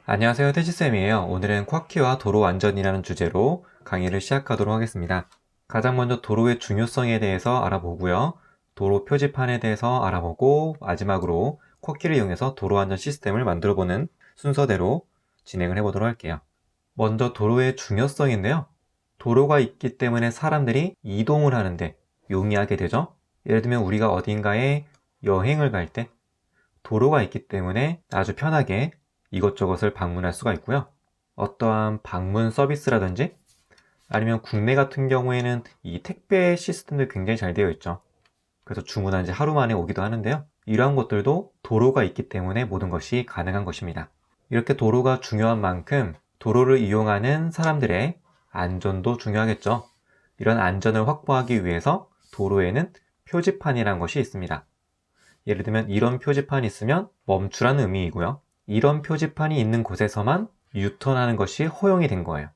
안녕하세요, 태지쌤이에요. 오늘은 쿼키와 도로 완전이라는 주제로 강의를 시작하도록 하겠습니다. 가장 먼저 도로의 중요성에 대해서 알아보고요. 도로 표지판에 대해서 알아보고 마지막으로 쿼키를 이용해서 도로 완전 시스템을 만들어보는 순서대로 진행을 해보도록 할게요. 먼저 도로의 중요성인데요. 도로가 있기 때문에 사람들이 이동을 하는데 용이하게 되죠. 예를 들면 우리가 어딘가에 여행을 갈 때 도로가 있기 때문에 아주 편하게 이것저것을 방문할 수가 있고요. 어떠한 방문 서비스라든지 아니면 국내 같은 경우에는 이 택배 시스템도 굉장히 잘 되어 있죠. 그래서 주문한 지 하루 만에 오기도 하는데요. 이러한 것들도 도로가 있기 때문에 모든 것이 가능한 것입니다. 이렇게 도로가 중요한 만큼 도로를 이용하는 사람들의 안전도 중요하겠죠. 이런 안전을 확보하기 위해서 도로에는 표지판이라는 것이 있습니다. 예를 들면 이런 표지판이 있으면 멈추라는 의미이고요. 이런 표지판이 있는 곳에서만 유턴하는 것이 허용이 된 거예요.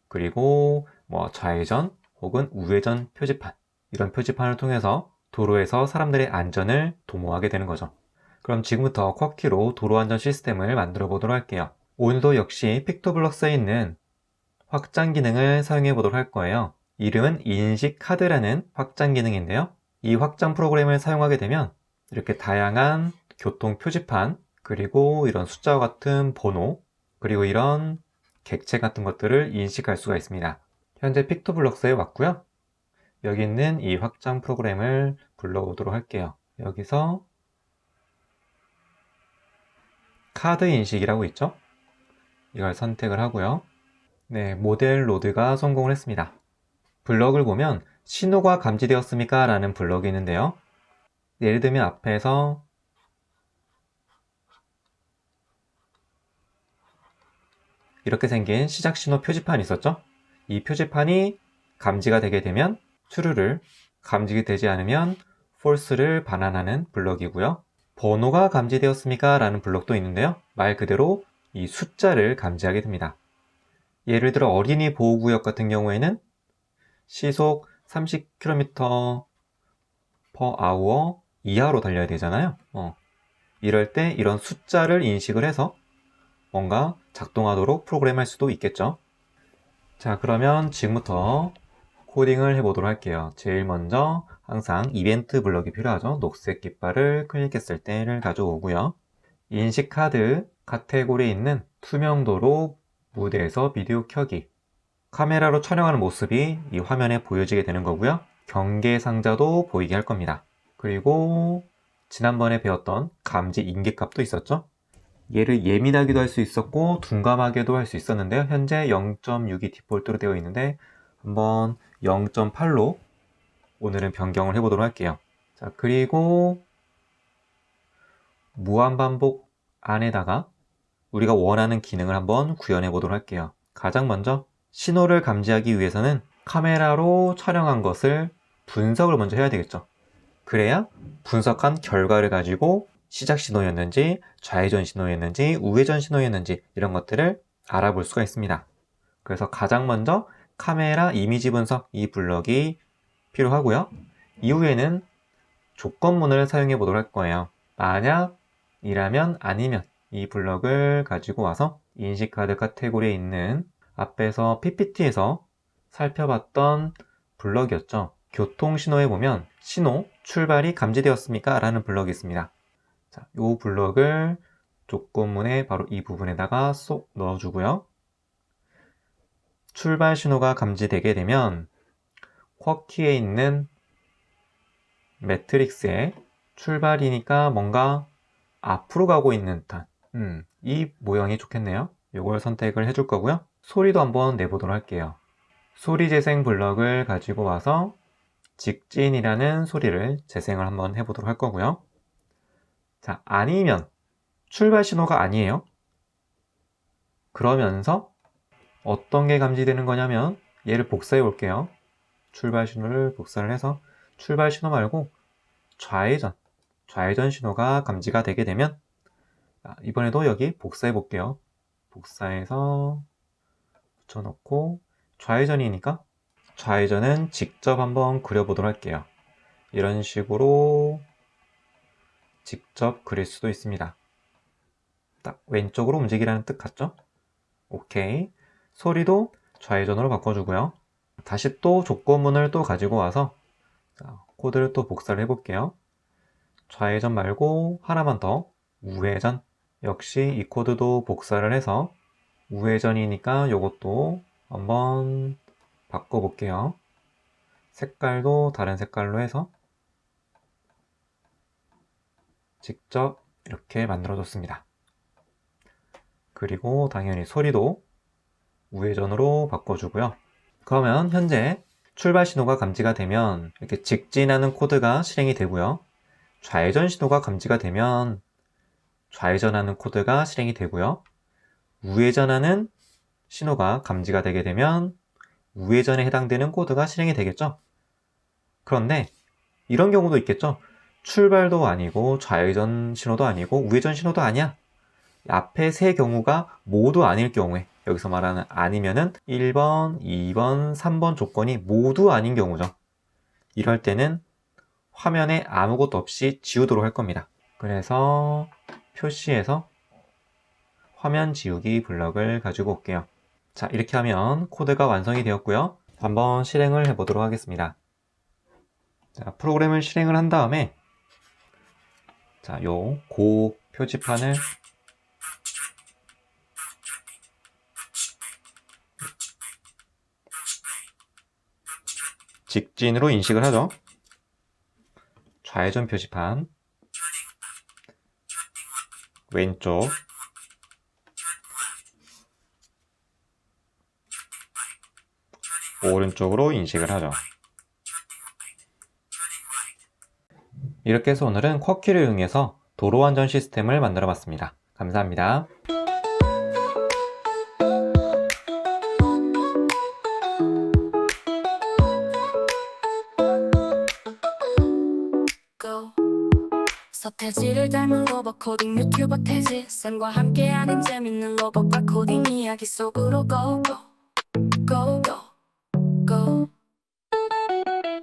그리고 좌회전 혹은 우회전 표지판, 이런 표지판을 통해서 도로에서 사람들의 안전을 도모하게 되는 거죠. 그럼 지금부터 쿼키로 도로 안전 시스템을 만들어 보도록 할게요. 오늘도 역시 픽토블럭스에 있는 확장 기능을 사용해 보도록 할 거예요. 이름은 인식 카드라는 확장 기능인데요. 이 확장 프로그램을 사용하게 되면 이렇게 다양한 교통 표지판, 그리고 이런 숫자와 같은 번호, 그리고 이런 객체 같은 것들을 인식할 수가 있습니다. 현재 픽토블럭스에 왔고요. 여기 있는 이 확장 프로그램을 불러오도록 할게요. 여기서 카드 인식이라고 있죠? 이걸 선택을 하고요. 네, 모델 로드가 성공을 했습니다. 블럭을 보면 신호가 감지되었습니까? 라는 블럭이 있는데요. 예를 들면 앞에서 이렇게 생긴 시작 신호 표지판이 있었죠? 이 표지판이 감지가 되게 되면 true를, 감지가 되지 않으면 false를 반환하는 블럭이고요. 번호가 감지되었습니까? 라는 블럭도 있는데요. 말 그대로 이 숫자를 감지하게 됩니다. 예를 들어 어린이 보호구역 같은 경우에는 시속 30km per hour 이하로 달려야 되잖아요. 이럴 때 이런 숫자를 인식을 해서 뭔가 작동하도록 프로그램할 수도 있겠죠. 자, 그러면 지금부터 코딩을 해보도록 할게요. 제일 먼저 항상 이벤트 블럭이 필요하죠. 녹색 깃발을 클릭했을 때를 가져오고요. 인식 카드 카테고리에 있는 투명도로 무대에서 비디오 켜기, 카메라로 촬영하는 모습이 이 화면에 보여지게 되는 거고요. 경계 상자도 보이게 할 겁니다. 그리고 지난번에 배웠던 감지 인계값도 있었죠. 얘를 예민하기도 할 수 있었고 둔감하게도 할 수 있었는데요. 현재 0.6이 디폴트로 되어 있는데 한번 0.8로 오늘은 변경을 해보도록 할게요. 자, 그리고 무한반복 안에다가 우리가 원하는 기능을 한번 구현해 보도록 할게요. 가장 먼저 신호를 감지하기 위해서는 카메라로 촬영한 것을 분석을 먼저 해야 되겠죠. 그래야 분석한 결과를 가지고 시작 신호였는지, 좌회전 신호였는지, 우회전 신호였는지 이런 것들을 알아볼 수가 있습니다. 그래서 가장 먼저 카메라 이미지 분석 이 블럭이 필요하고요. 이후에는 조건문을 사용해 보도록 할 거예요. 만약이라면 아니면 이 블럭을 가지고 와서 인식카드 카테고리에 있는 앞에서 PPT에서 살펴봤던 블럭이었죠. 교통신호에 보면 신호 출발이 감지되었습니까? 라는 블럭이 있습니다. 자, 이 블럭을 조건문에 바로 이 부분에다가 쏙 넣어주고요. 출발 신호가 감지되게 되면 쿼키에 있는 매트릭스에 출발이니까 뭔가 앞으로 가고 있는 듯한 이 모양이 좋겠네요. 이걸 선택을 해줄 거고요. 소리도 한번 내보도록 할게요. 소리 재생 블럭을 가지고 와서 직진이라는 소리를 재생을 한번 해보도록 할 거고요. 자, 아니면 출발 신호가 아니에요. 그러면서 어떤 게 감지되는 거냐면 얘를 복사해 볼게요. 출발 신호를 복사를 해서 출발 신호 말고 좌회전 신호가 감지가 되게 되면 이번에도 여기 복사해 볼게요. 복사해서 붙여놓고 좌회전이니까 좌회전은 직접 한번 그려보도록 할게요. 이런 식으로 직접 그릴 수도 있습니다. 딱 왼쪽으로 움직이라는 뜻 같죠? 오케이. 소리도 좌회전으로 바꿔주고요. 다시 또 조건문을 또 가지고 와서 코드를 또 복사를 해볼게요. 좌회전 말고 하나만 더, 우회전. 역시 이 코드도 복사를 해서 우회전이니까 이것도 한번 바꿔볼게요. 색깔도 다른 색깔로 해서 직접 이렇게 만들어줬습니다. 그리고 당연히 소리도 우회전으로 바꿔주고요. 그러면 현재 출발 신호가 감지가 되면 이렇게 직진하는 코드가 실행이 되고요. 좌회전 신호가 감지가 되면 좌회전하는 코드가 실행이 되고요. 우회전하는 신호가 감지가 되게 되면 우회전에 해당되는 코드가 실행이 되겠죠. 그런데 이런 경우도 있겠죠. 출발도 아니고 좌회전 신호도 아니고 우회전 신호도 아니야. 앞에 세 경우가 모두 아닐 경우에, 여기서 말하는 아니면은 1번, 2번, 3번 조건이 모두 아닌 경우죠. 이럴 때는 화면에 아무것도 없이 지우도록 할 겁니다. 그래서 표시에서 화면 지우기 블럭을 가지고 올게요. 자, 이렇게 하면 코드가 완성이 되었고요. 한번 실행을 해보도록 하겠습니다. 자, 프로그램을 실행을 한 다음에 자, 요 고 표지판을 직진으로 인식을 하죠. 좌회전 표지판 왼쪽 오른쪽으로 인식을 하죠. 이렇게 해서 오늘은 쿼키를 이용해서 도로 안전 시스템을 만들어 봤습니다. 감사합니다. 서태지를 닮은 로봇 코딩 유튜버 태지 쌤과 함께하는 재밌는 로봇과 코딩 이야기 속으로 go go go go